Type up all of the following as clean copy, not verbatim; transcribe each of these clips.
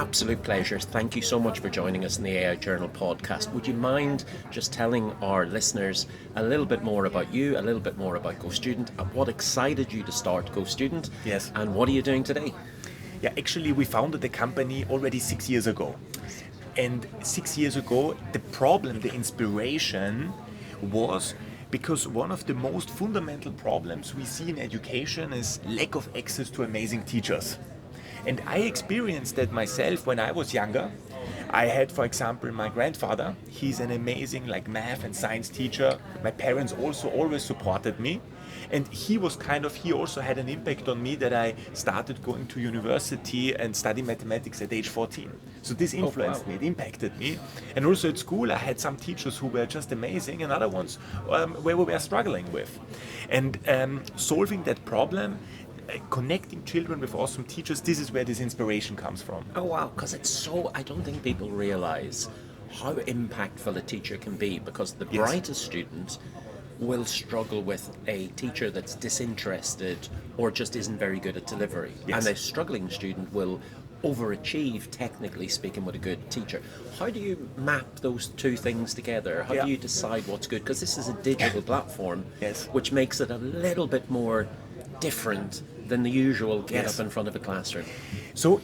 absolute pleasure. Thank you so much for joining us in the AI Journal podcast. Would you mind just telling our listeners a little bit more about you, a little bit more about GoStudent, and what excited you to start GoStudent? Yes. And what are you doing today? Yeah, actually, we founded the company already 6 years ago. And 6 years ago, the problem, the inspiration was because one of the most fundamental problems we see in education is lack of access to amazing teachers. And I experienced that myself when I was younger. I had, for example, my grandfather. He's an amazing math and science teacher. My parents also always supported me. And he also had an impact on me that I started going to university and study mathematics at age 14. So this influenced me, it impacted me. And also at school, I had some teachers who were just amazing and other ones where we were struggling with. And solving that problem, connecting children with awesome teachers, this is where this inspiration comes from. Oh wow, because I don't think people realize how impactful a teacher can be, because the brightest student will struggle with a teacher that's disinterested or just isn't very good at delivery. Yes. And a struggling student will overachieve, technically speaking, with a good teacher. How do you map those two things together? How do you decide what's good? Because this is a digital platform, which makes it a little bit more different than the usual get up in front of a classroom. So,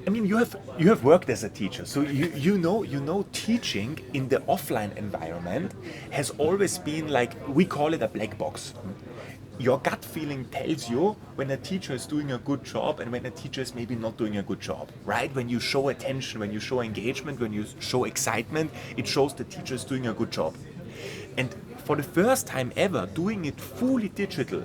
I mean, you have worked as a teacher, so you know teaching in the offline environment has always been we call it a black box. Your gut feeling tells you when a teacher is doing a good job and when a teacher is maybe not doing a good job, right? When you show attention, when you show engagement, when you show excitement, it shows the teacher is doing a good job. And for the first time ever, doing it fully digital,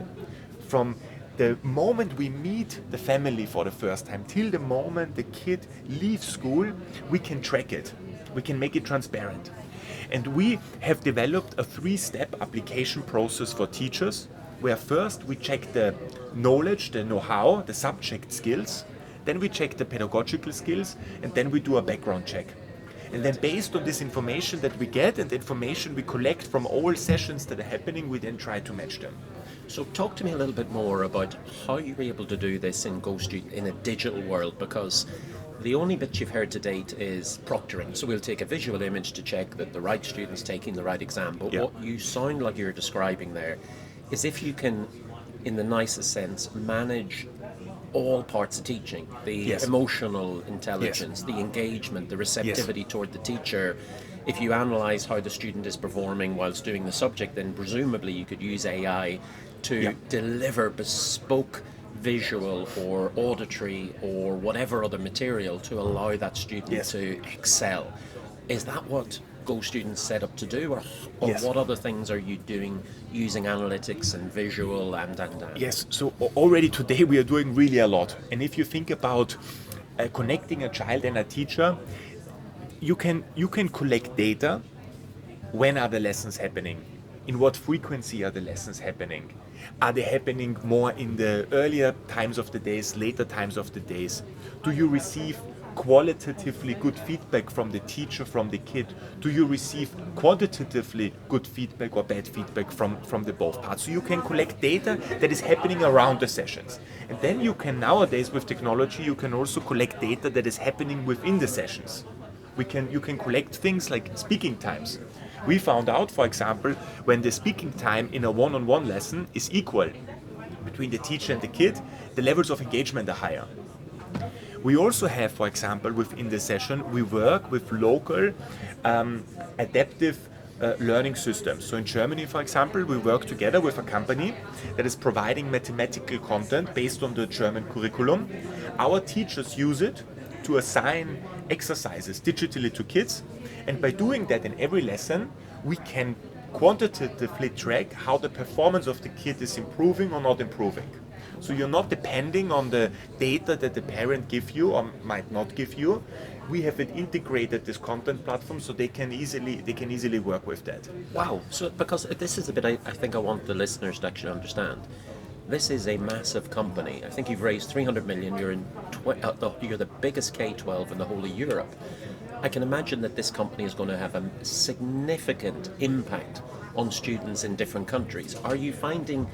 from the moment we meet the family for the first time till the moment the kid leaves school, we can track it. We can make it transparent. And we have developed a 3-step application process for teachers, where first we check the knowledge, the know-how, the subject skills, then we check the pedagogical skills, and then we do a background check. And then based on this information that we get and the information we collect from all sessions that are happening, we then try to match them. So talk to me a little bit more about how you were able to do this in GoStudent in a digital world, because the only bit you've heard to date is proctoring. So we'll take a visual image to check that the right student's taking the right exam. But what you sound like you're describing there is if you can, in the nicest sense, manage all parts of teaching, the emotional intelligence, the engagement, the receptivity toward the teacher. If you analyze how the student is performing whilst doing the subject, then presumably you could use AI to deliver bespoke visual or auditory or whatever other material to allow that student to excel. Is that what GoStudent set up to do, or what other things are you doing using analytics and visual and Yes, so already today we are doing really a lot. And if you think about connecting a child and a teacher, you can collect data. When are the lessons happening? In what frequency are the lessons happening? Are they happening more in the earlier times of the days, later times of the days? Do you receive qualitatively good feedback from the teacher, from the kid? Do you receive quantitatively good feedback or bad feedback from the both parts? So you can collect data that is happening around the sessions. And then you can nowadays, with technology, you can also collect data that is happening within the sessions. You can collect things like speaking times. We found out, for example, when the speaking time in a one-on-one lesson is equal between the teacher and the kid, the levels of engagement are higher. We also have, for example, within the session, we work with local adaptive learning systems. So in Germany, for example, we work together with a company that is providing mathematical content based on the German curriculum. Our teachers use it to assign exercises digitally to kids, and by doing that in every lesson, we can quantitatively track how the performance of the kid is improving or not improving. So you're not depending on the data that the parent give you or might not give you. We have it integrated, this content platform, so they can easily work with that. Wow! So because this is a bit I think I want the listeners to actually understand. This is a massive company. I think you've raised 300 million. You're the biggest K-12 in the whole of Europe. I can imagine that this company is going to have a significant impact on students in different countries. Are you finding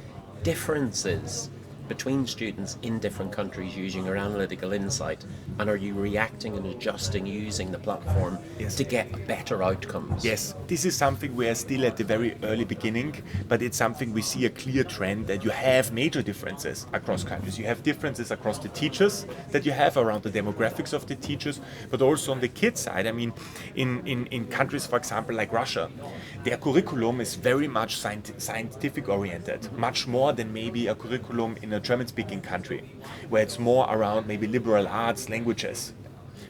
differences between students in different countries using your analytical insight, and are you reacting and adjusting using the platform Yes. to get better outcomes? Yes, this is something we are still at the very early beginning, but it's something we see a clear trend that you have major differences across countries. You have differences across the teachers that you have around the demographics of the teachers, but also on the kids side. I mean, in countries, for example, like Russia, their curriculum is very much scientific oriented, much more than maybe a curriculum in a German-speaking country, where it's more around maybe liberal arts, languages.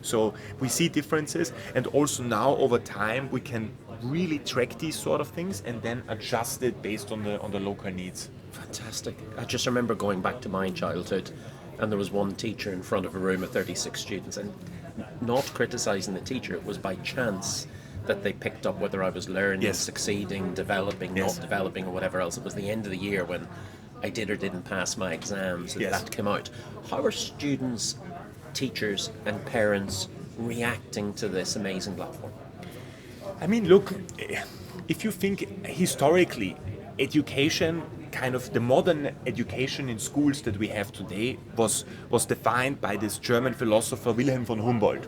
So we see differences, and also now over time we can really track these sort of things and then adjust it based on the local needs. Fantastic. I just remember going back to my childhood, and there was one teacher in front of a room of 36 students, and not criticizing the teacher, it was by chance that they picked up whether I was learning, Yes. succeeding, developing, Yes. not developing, or whatever else. It was the end of the year when I did or didn't pass my exams, and Yes. that came out. How are students, teachers, and parents reacting to this amazing platform? I mean, look, if you think historically, education, kind of the modern education in schools that we have today was defined by this German philosopher Wilhelm von Humboldt.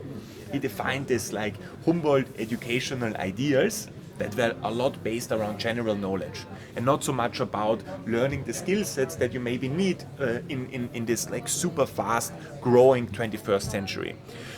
He defined this like Humboldt educational ideals that were a lot based around general knowledge and not so much about learning the skill sets that you maybe need in this like super fast growing 21st century.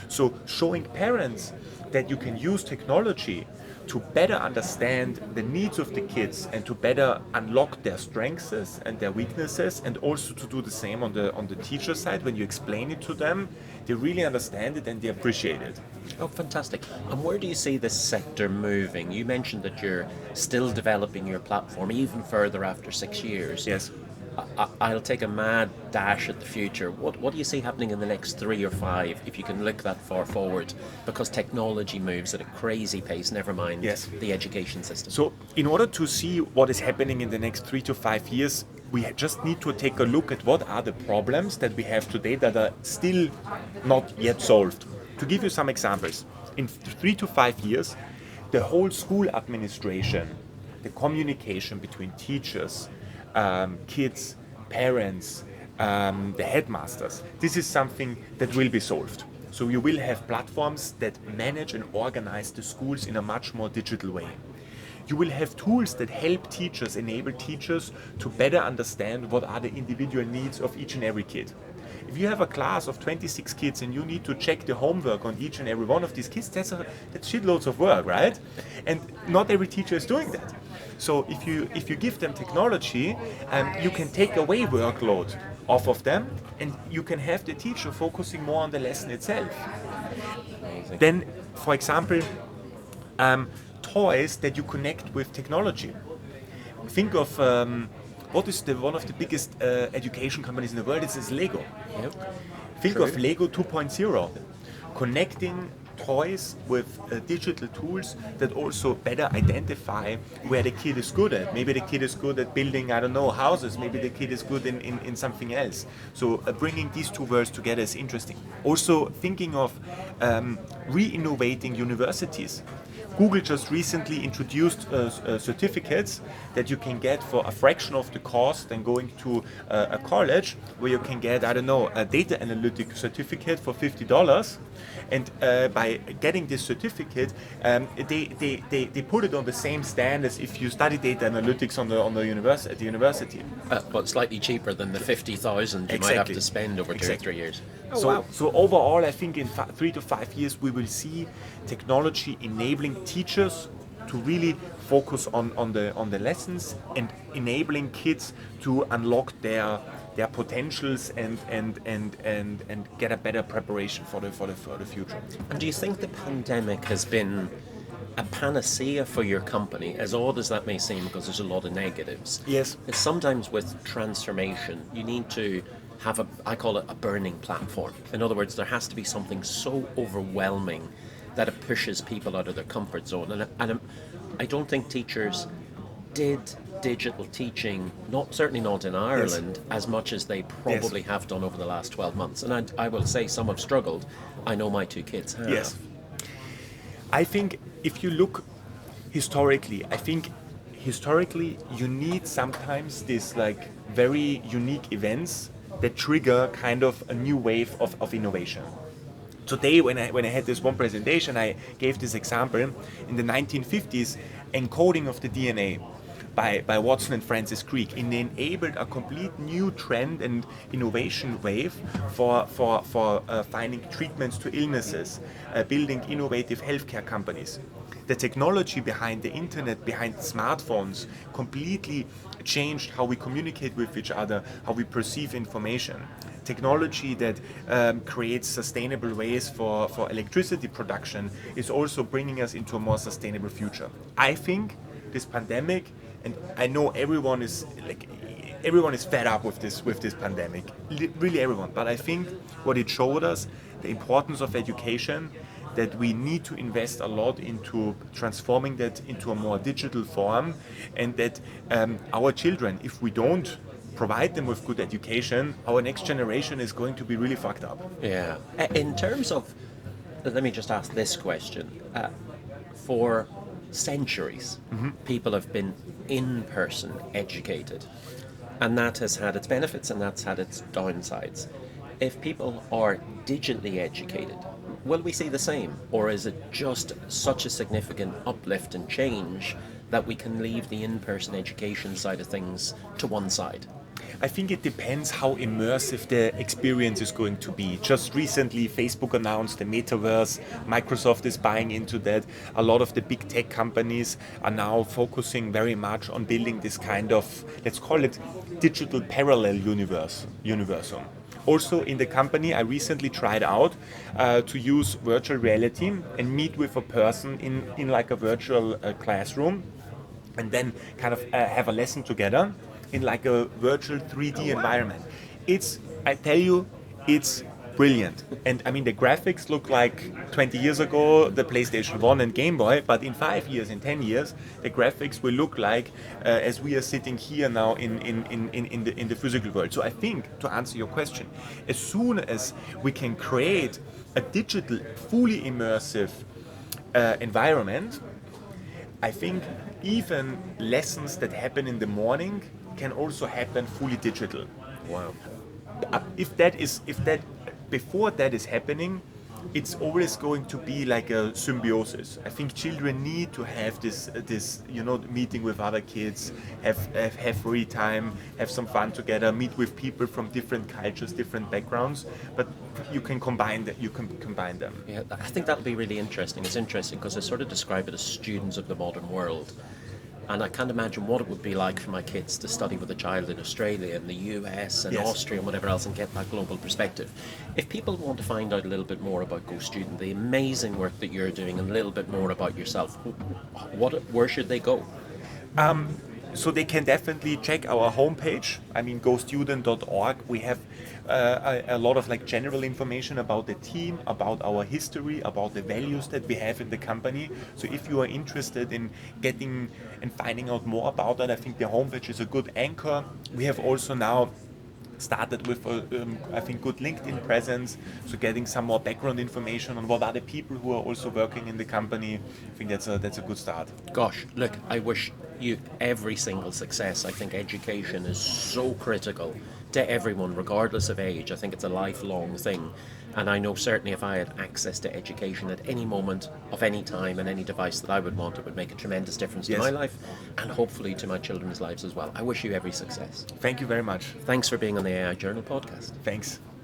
So showing parents that you can use technology to better understand the needs of the kids and to better unlock their strengths and their weaknesses, and also to do the same on the teacher side. When you explain it to them, they really understand it and they appreciate it. Oh, fantastic. And where do you see this sector moving? You mentioned that you're still developing your platform even further after 6 years. Yes. I'll take a mad dash at the future. What do you see happening in the next 3 or 5, if you can look that far forward? Because technology moves at a crazy pace, never mind Yes. the education system. So in order to see what is happening in the next 3 to 5 years, we just need to take a look at what are the problems that we have today that are still not yet solved. To give you some examples, in 3 to 5 years, the whole school administration, the communication between teachers, kids, parents, the headmasters, this is something that will be solved. So you will have platforms that manage and organize the schools in a much more digital way. You will have tools that help teachers, enable teachers to better understand what are the individual needs of each and every kid. If you have a class of 26 kids and you need to check the homework on each and every one of these kids, that's shitloads of work, right? And not every teacher is doing that. So if you give them technology, you can take away workload off of them, and you can have the teacher focusing more on the lesson itself. Amazing. Then, for example, toys that you connect with technology. Think of what is one of the biggest education companies in the world? It's Lego. Yep. Think True. of Lego 2.0, connecting toys with digital tools that also better identify where the kid is good at. Maybe the kid is good at building, I don't know, houses. Maybe the kid is good in something else. So bringing these two worlds together is interesting. Also thinking of re-innovating universities. Google just recently introduced certificates that you can get for a fraction of the cost than going to a college, where you can get, I don't know, a data analytic certificate for $50. And by getting this certificate, they put it on the same stand as if you study data analytics at the university. But slightly cheaper than the 50,000 you might have to spend over 2 or 3 years. So overall, I think in 3 to 5 years we will see technology enabling teachers to really focus on the lessons and enabling kids to unlock their potentials and get a better preparation for the future. And do you think the pandemic has been a panacea for your company, as odd as that may seem, because there's a lot of negatives? Yes. It's sometimes with transformation, you need to have I call it a burning platform. In other words, there has to be something so overwhelming that it pushes people out of their comfort zone. And I don't think teachers did digital teaching, certainly not in Ireland, as much as they probably have done over the last 12 months. And I will say some have struggled. I know my 2 kids have. Yes. I think if you look historically, you need sometimes these like very unique events that trigger kind of a new wave of innovation. Today, when I had this one presentation, I gave this example. In the 1950s, encoding of the DNA by Watson and Francis Crick enabled a complete new trend and innovation wave for finding treatments to illnesses, building innovative healthcare companies. The technology behind the internet, behind smartphones, completely changed how we communicate with each other, how we perceive information. Technology that creates sustainable ways for electricity production is also bringing us into a more sustainable future. I think this pandemic, and I know everyone is fed up with this pandemic, really everyone. But I think what it showed us, the importance of education, that we need to invest a lot into transforming that into a more digital form, and that our children, if we don't provide them with good education, our next generation is going to be really fucked up. Yeah. In terms of, let me just ask this question. For centuries, people have been in-person educated, and that has had its benefits and that's had its downsides. If people are digitally educated, will we see the same, or is it just such a significant uplift and change that we can leave the in-person education side of things to one side? I think it depends how immersive the experience is going to be. Just recently, Facebook announced the metaverse. Microsoft is buying into that. A lot of the big tech companies are now focusing very much on building this kind of, let's call it, digital parallel universum. Also in the company, I recently tried out to use virtual reality and meet with a person in like a virtual classroom, and then kind of have a lesson together in like a virtual 3D environment. I tell you, it's brilliant. And I mean, the graphics look like 20 years ago, the PlayStation 1 and Game Boy, but in 5 years, in 10 years, the graphics will look like as we are sitting here now in the physical world. So I think, to answer your question, as soon as we can create a digital, fully immersive environment, I think even lessons that happen in the morning can also happen fully digital. Wow. Before that is happening, it's always going to be like a symbiosis. I think children need to have this meeting with other kids, have free time, have some fun together, meet with people from different cultures, different backgrounds. But you can combine that. You can combine them. Yeah, I think that'll be really interesting. It's interesting because I sort of describe it as students of the modern world. And I can't imagine what it would be like for my kids to study with a child in Australia and the US and Yes. Austria and whatever else and get that global perspective. If people want to find out a little bit more about Go Student, the amazing work that you're doing, and a little bit more about yourself, where should they go? So they can definitely check our homepage. I mean, gostudent.org. We have a lot of like general information about the team, about our history, about the values that we have in the company. So if you are interested in getting and finding out more about that, I think the homepage is a good anchor. We have also now started with I think good LinkedIn presence, so getting some more background information on what are the people who are also working in the company. I think that's a good start. Gosh, look, I wish you every single success. I think education is so critical to everyone, regardless of age. I think it's a lifelong thing. And I know certainly if I had access to education at any moment, of any time, and any device that I would want, it would make a tremendous difference to Yes. my life and hopefully to my children's lives as well. I wish you every success. Thank you very much. Thanks for being on the AI Journal podcast. Thanks.